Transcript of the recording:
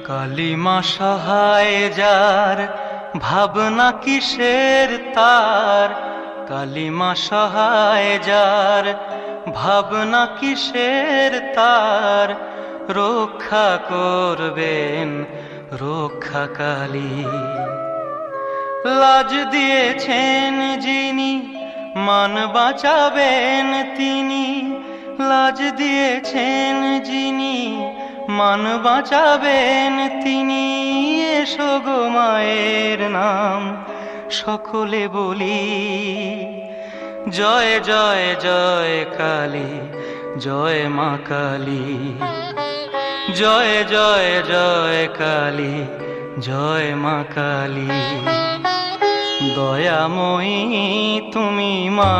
কালিমা সহায় যার, ভাবনা কিসের তার। কালিমা সহায় যার, ভাবনা কিসের তার। রক্ষা করবেন রক্ষাকালী। লাজ দিয়েছেন যিনি, মান বাঁচাবেন তিনি। লাজ দিয়েছেন যিনি, মান বাঁচাবেন তিনি। এসো গো মায়ের নাম সকলে বলি। জয় জয় জয় কালী, জয় মা কালী। জয় জয় জয় কালী, জয় মা কালী। দয়াময়ী তুমি মা।